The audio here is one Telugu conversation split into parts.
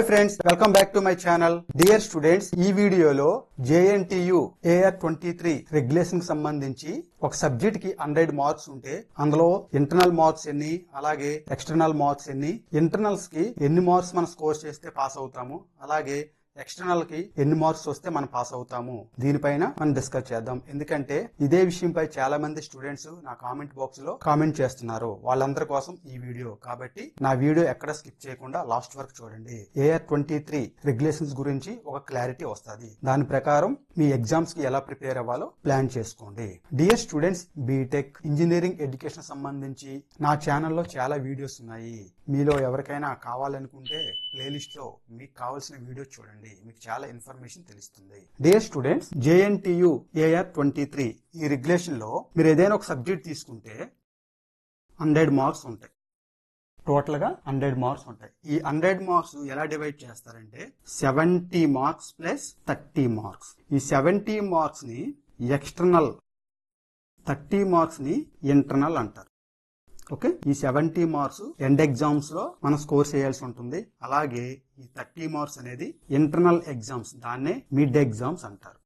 Hi friends, welcome back to my channel. Dear students, ఈ వీడియోలో JNTU AR23 రెగ్యులేషన్ కి సంబంధించి ఒక సబ్జెక్ట్ కి 100 మార్క్స్ ఉంటే అందులో ఇంటర్నల్ మార్క్స్ ఎన్ని, అలాగే ఎక్స్టర్నల్ మార్క్స్ ఎన్ని, ఇంటర్నల్స్ కి ఎన్ని మార్క్స్ మనం స్కోర్ చేస్తే పాస్ అవుతాము, అలాగే ఎక్స్టర్నల్ కి ఎన్ని మార్క్స్ వస్తే మనం పాస్ అవుతాము, దీనిపైన మనం డిస్కస్ చేద్దాం. ఎందుకంటే ఇదే విషయంపై చాలా మంది స్టూడెంట్స్ నా కామెంట్ బాక్స్ లో కామెంట్ చేస్తున్నారు. వాళ్ళందరి కోసం ఈ వీడియో కాబట్టి నా వీడియో ఎక్కడ స్కిప్ చేయకుండా లాస్ట్ వరకు చూడండి. AR23 రెగ్యులేషన్స్ గురించి ఒక క్లారిటీ వస్తుంది. దాని ప్రకారం మీ ఎగ్జామ్స్ కి ఎలా ప్రిపేర్ అవ్వాలో ప్లాన్ చేసుకోండి. Dear students, BTech engineering education సంబంధించి నా ఛానల్లో చాలా వీడియోస్ ఉన్నాయి. మీలో ఎవరికైనా కావాలనుకుంటే ప్లేలిస్ట్ లో మీకు కావాల్సిన వీడియో చూడండి, మీకు చాలా ఇన్ఫర్మేషన్ తెలుస్తుంది. డియర్ స్టూడెంట్స్, JNTU AR23 ఈ రెగ్యులేషన్ లో మీరు ఏదైనా ఒక సబ్జెక్ట్ తీసుకుంటే 100 మార్క్స్ ఉంటాయి. టోటల్ గా 100 మార్క్స్ ఉంటాయి. ఈ 100 మార్క్స్ ఎలా డివైడ్ చేస్తారంటే 70 మార్క్స్ ప్లస్ 30 మార్క్స్. ఈ 70 మార్క్స్ ని ఎక్స్టర్నల్, 30 మార్క్స్ ని ఇంటర్నల్ అంటారు. ఓకే, ఈ 70 మార్క్స్ ఎండ్ ఎగ్జామ్స్ లో మనం స్కోర్ చేయాల్సి ఉంటుంది. అలాగే ఈ 30 మార్క్స్ అనేది ఇంటర్నల్ ఎగ్జామ్స్, దాన్నే మిడ్ ఎగ్జామ్స్ అంటారు.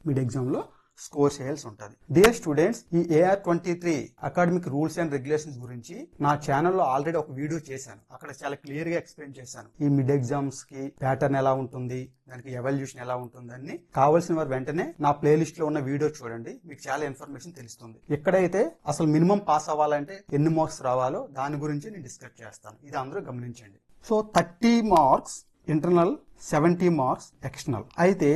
మిడ్ ఎగ్జామ్ లో స్కోర్ చేయాల్సి ఉంటుంది. డియర్ స్టూడెంట్స్, ఈ AR23 academic rules and regulations గురించి నా ఛానల్లో ఆల్రెడీ ఒక వీడియో చేశాను. అక్కడ చాలా క్లియర్ గా ఎక్స్ప్లెయిన్ చేశాను. ఈ మిడ్ ఎగ్జామ్స్ కి ప్యాటర్న్ ఎలా ఉంటుంది, దానికి ఎవల్యూషన్ ఎలా ఉంటుంది అని. కావాల్సిన వారు వెంటనే నా ప్లేలిస్ట్ లో ఉన్న వీడియో చూడండి, మీకు చాలా ఇన్ఫర్మేషన్ తెలుస్తుంది. ఇక్కడైతే అసలు మినిమం పాస్ అవ్వాలంటే ఎన్ని మార్క్స్ రావాలో దాని గురించి నేను డిస్కస్ చేస్తాను. ఇది అందరూ గమనించండి. So 30 marks internal, 70 marks external. అయితే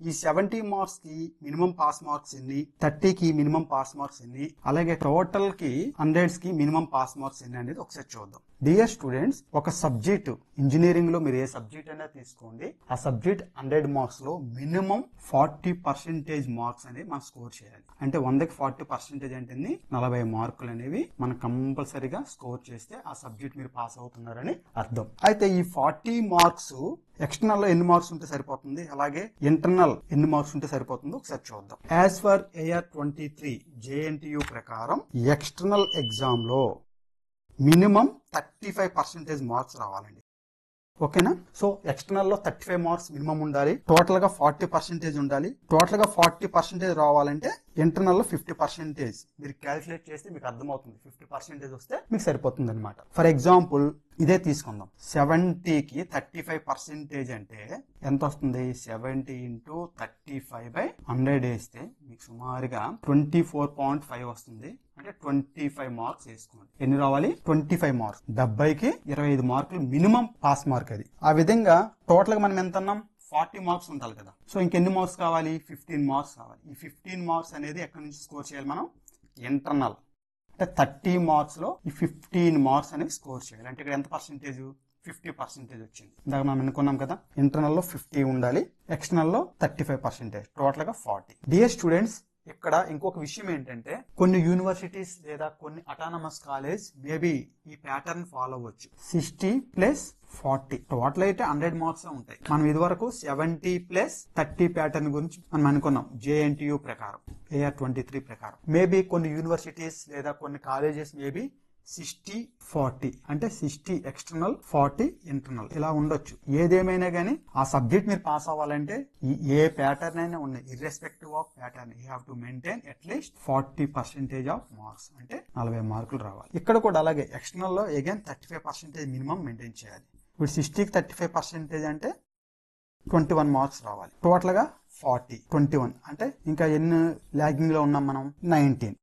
ఈ 70 మార్క్స్ కి మినిమం పాస్ మార్క్స్ ఎన్ని, 30 కి మినిమం పాస్ మార్క్స్ ఎన్ని, అలాగే టోటల్ కి 100 కి మినిమం పాస్ మార్క్స్ ఎన్ని అనేది ఒకసారి చూద్దాం. డియర్ స్టూడెంట్స్, ఒక సబ్జెక్ట్ ఇంజనీరింగ్ లో మీరు ఏ సబ్జెక్ట్ అయినా తీసుకోండి, ఆ సబ్జెక్ట్ 100 మార్క్స్ లో మినిమం 40% మార్క్స్ అనేవి మనం స్కోర్ చేయాలి. అంటే 100కి 40% అంటే 40 మార్కులు అనేవి మనం కంపల్సరీగా స్కోర్ చేస్తే ఆ సబ్జెక్ట్ మీరు పాస్ అవుతున్నారని అర్థం. అయితే ఈ 40 మార్క్స్ ఎక్స్టర్నల్ లో ఎన్ని మార్క్స్ ఉంటే సరిపోతుంది, అలాగే ఇంటర్నల్ ఎన్ని మార్క్స్ ఉంటే సరిపోతుందో ఒకసారి చూద్దాం. యాజ్ ఫర్ AR23 JNTU ప్రకారం ఎక్స్టర్నల్ ఎగ్జామ్ లో మినిమం 35% మార్క్స్ రావాలండి. ఓకేనా? సో ఎక్స్టర్నల్ లో 35 మార్క్స్ మినిమం ఉండాలి. టోటల్ గా 40% ఉండాలి. టోటల్ గా 40% రావాలంటే ఇంటర్నల్ లో 50% మీరు క్యాలిక్యులేట్ చేస్తే మీకు అర్థమవుతుంది. 50% వస్తే మీకు సరిపోతుంది అనమాట. ఫర్ ఎగ్జాంపుల్ ఇదే తీసుకుందాం. 70కి 35% అంటే ఎంత వస్తుంది? 70 ఇంటూ 35/100 వేస్తే మీకు సుమారుగా 24.5 వస్తుంది. అంటే 25 మార్క్స్ వేసుకోండి. ఎన్ని రావాలి? 25 మార్క్స్. 70కి 25 మార్కులు మినిమం పాస్ మార్క్ అది. ఆ విధంగా టోటల్ గా మనం ఎంత అన్నాం? 40 మార్క్స్ ఉండాలి కదా. సో ఇంకెన్ని మార్క్స్ కావాలి? 15 మార్క్స్ కావాలి. ఈ 15 మార్క్స్ అనేది ఎక్కడి నుంచి స్కోర్ చేయాలి మనం? ఇంటర్నల్. అంటే 30 మార్క్స్ లో ఈ 15 మార్క్స్ అనేవి స్కోర్ చేయాలి. అంటే ఇక్కడ ఎంత పర్సెంటేజ్? 50% వచ్చింది. ఇందాక మనం అనుకున్నాం కదా, ఇంటర్నల్ లో 50 ఉండాలి, ఎక్స్టర్నల్ లో 35%, టోటల్ గా 40. డియర్ స్టూడెంట్స్, ఇక్కడ ఇంకొక విషయం ఏంటంటే కొన్ని యూనివర్సిటీస్ లేదా కొన్ని అటానమస్ కాలేజ్ మేబీ ఈ ప్యాటర్న్ ఫాలో అవ్వచ్చు. 60 ప్లస్ 40 టోటల్ అయితే 100 మార్క్స్ ఉంటాయి. మనం ఇది వరకు 70 ప్లస్ 30 ప్యాటర్న్ గురించి మనం అనుకున్నాం JNTU ప్రకారం, AR23 ప్రకారం. మేబీ కొన్ని యూనివర్సిటీస్ లేదా కొన్ని కాలేజెస్ మేబీ 60-40 అంటే 60 ఎక్స్టర్నల్, 40 ఇంటర్నల్ ఇలా ఉండొచ్చు. ఏదేమైనా గానీ ఆ సబ్జెక్ట్ మీరు పాస్ అవ్వాలంటే ఏ ప్యాటర్న్ అయినా ఉన్నాయి, irrespective of pattern you have to maintain at least 40% of marks, అంటే 40 మార్కులు రావాలి. ఇక్కడ కూడా అలాగే ఎక్స్టర్నల్ లో అగైన్ 35% మినిమం మెయింటైన్ చేయాలి. ఇప్పుడు 60కి 35% అంటే 21 మార్క్స్ రావాలి. టోటల్ గా 40, 21 అంటే ఇంకా ఎన్ని లాగింగ్ లో ఉన్నాం మనం? 19.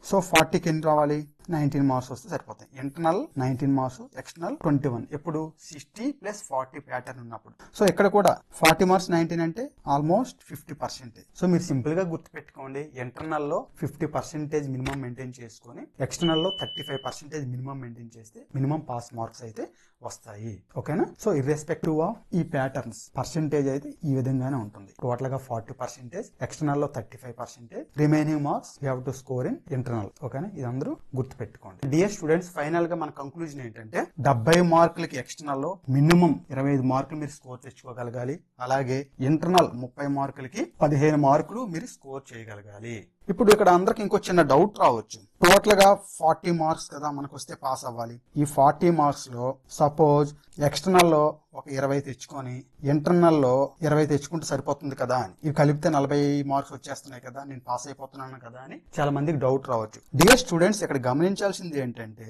సో 40కి ఎన్ని రావాలి? 19 మార్క్స్ వస్తే సరిపోతాయి. Internal 19 marks, external 21. ఎప్పుడు? 60 ప్లస్ 40 ప్యాటర్న్ ఉన్నప్పుడు. సో ఇక్కడ కూడా 40 మార్క్స్ 19 అంటే ఆల్మోస్ట్ 50%. సో మీరు సింపుల్ గా గుర్తుపెట్టుకోండి, ఇంటర్నల్ లో 50% మినిమం మెయింటైన్ చేసుకొని ఎక్స్టర్నల్ లో 35% మినిమం మెయింటైన్ చేస్తే మినిమం పాస్ మార్క్స్ అయితే వస్తాయి. ఓకేనా? సో ఇర్రెస్పెక్టివ్ ఆఫ్ ఈ ప్యాటర్న్స్ పర్సెంటేజ్ అయితే ఈ విధంగానే ఉంటుంది. టోటల్ గా 40%, ఎక్స్టర్నల్ లో 35%, remaining marks you have to score in internal. ఓకేనా? ఇది అందరూ గుర్తుపెట్టుకోండి. డియర్ స్టూడెంట్స్, ఫైనల్ గా మన కంక్లూజన్ ఏంటంటే 70 మార్కులకి ఎక్స్టర్నల్ లో మినిమం 25 మార్కులు మీరు స్కోర్ తెచ్చుకోగలగాలి. అలాగే ఇంటర్నల్ 30 మార్కులకి 15 మార్కులు మీరు స్కోర్ చేయగలగాలి. ఇప్పుడు ఇక్కడ అందరికి ఇంకో చిన్న డౌట్ రావచ్చు. టోటల్ గా 40 మార్క్స్ కదా మనకు వస్తే పాస్ అవ్వాలి. ఈ 40 మార్క్స్ లో సపోజ్ ఎక్స్టర్నల్ లో ఒక 20 తెచ్చుకొని ఇంటర్నల్ లో 20 తెచ్చుకుంటే సరిపోతుంది కదా అని, ఇవి కలిపితే 40 మార్క్స్ వచ్చేస్తున్నాయి కదా, నేను పాస్ అయిపోతున్నాను కదా అని చాలా మందికి డౌట్ రావచ్చు. డియర్ స్టూడెంట్స్, ఇక్కడ గమనించాల్సింది ఏంటంటే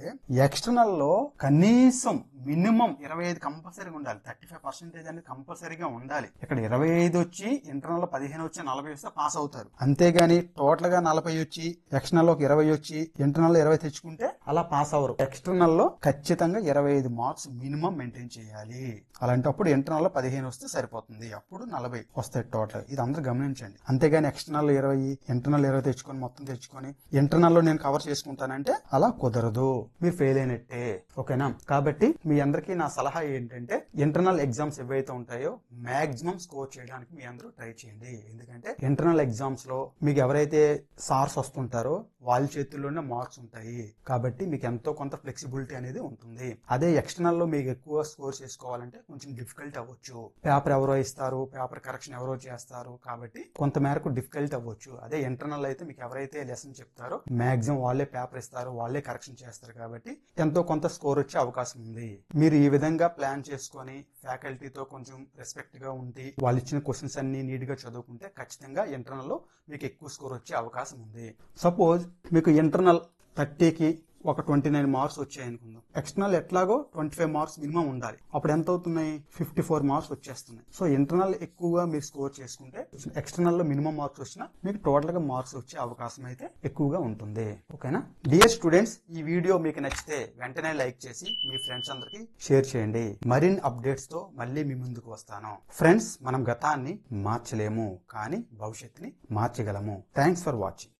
ఎక్స్టర్నల్ లో కనీసం మినిమం 25 కంపల్సరీగా ఉండాలి. 35% అనేది కంపల్సరీగా ఉండాలి. ఇక్కడ 25 వచ్చి ఇంటర్నల్ లో 15 వచ్చి 40 వస్తే పాస్ అవుతారు. అంతేగాని టోటల్ గా 40 వచ్చి ఎక్స్టర్నల్ లో 20 వచ్చి ఇంటర్నల్ లో 20 తెచ్చుకుంటే అలా పాస్ అవ్వరు. ఎక్స్టర్నల్ లో ఖచ్చితంగా 25 మార్క్స్ మినిమం మెయింటైన్ చేయాలి. అలాంటప్పుడు ఇంటర్నల్ లో 15 వస్తే సరిపోతుంది. అప్పుడు 40 వస్తాయి టోటల్. ఇది అందరూ గమనించండి. అంతేగాని ఎక్స్టర్నల్ 20 ఇంటర్నల్ 20 తెచ్చుకొని మొత్తం తెచ్చుకొని ఇంటర్నల్ లో నేను కవర్ చేసుకుంటానంటే అలా కుదరదు, మీరు ఫెయిల్ అయినట్టే. ఓకేనా? కాబట్టి మీ అందరికీ నా సలహా ఏంటంటే ఇంటర్నల్ ఎగ్జామ్స్ ఏవైతే ఉంటాయో మాక్సిమం స్కోర్ చేయడానికి మీ అందరూ ట్రై చేయండి. ఎందుకంటే ఇంటర్నల్ ఎగ్జామ్స్ లో మీకు ఎవరైతే సార్స్ వస్తుంటారో వాళ్ళ చేతుల్లోనే మార్క్స్ ఉంటాయి. కాబట్టి మీకు ఎంతో కొంత ఫ్లెక్సిబిలిటీ అనేది ఉంటుంది. అదే ఎక్స్టర్నల్ లో మీకు ఎక్కువ స్కోర్ చేసుకోవాలంటే కొంచెం డిఫికల్ట్ అవ్వచ్చు. పేపర్ ఎవరో ఇస్తారు, పేపర్ కరెక్షన్ ఎవరో చేస్తారు, కాబట్టి కొంత మేరకు డిఫికల్ట్ అవ్వచ్చు. అదే ఇంటర్నల్ అయితే మీకు ఎవరైతే లెసన్ చెప్తారో మాక్సిమం వాళ్ళే పేపర్ ఇస్తారు, వాళ్ళే కరెక్షన్ చేస్తారు. కాబట్టి ఎంతో కొంత స్కోర్ వచ్చే అవకాశం ఉంది. మీరు ఈ విధంగా ప్లాన్ చేసుకొని ఫ్యాకల్టీతో కొంచెం రెస్పెక్ట్ గా ఉండి వాళ్ళు ఇచ్చిన క్వశ్చన్స్ అన్ని నీట్ గా చదువుకుంటే ఖచ్చితంగా ఇంటర్నల్ లో మీకు ఎక్కువ స్కోర్ వచ్చే అవకాశం ఉంది. సపోజ్ మీకు ఇంటర్నల్ 30కి ఒక 29 మార్క్స్ వచ్చాయి అనుకుందాం. ఎక్స్టర్నల్ ఎట్లాగో 25 మార్క్స్ మినిమం ఉండాలి. అప్పుడు ఎంత అవుతున్నాయి? 54 మార్క్స్ వచ్చేస్తున్నాయి. సో ఇంటర్నల్ ఎక్కువగా మీరు స్కోర్ చేసుకుంటే ఎక్స్టర్నల్ లో మినిమం మార్క్స్ వచ్చినా మీకు టోటల్ గా మార్క్స్ వచ్చే అవకాశం అయితే ఎక్కువగా ఉంటుంది. ఓకేనా? డియర్ స్టూడెంట్స్, ఈ వీడియో మీకు నచ్చితే వెంటనే లైక్ చేసి మీ ఫ్రెండ్స్ అందరికి షేర్ చేయండి. మరిన్ని అప్డేట్స్ తో మళ్ళీ మీ ముందుకు వస్తాను. ఫ్రెండ్స్, మనం గతాన్ని మార్చలేము కానీ భవిష్యత్తుని మార్చగలము. Thanks for watching.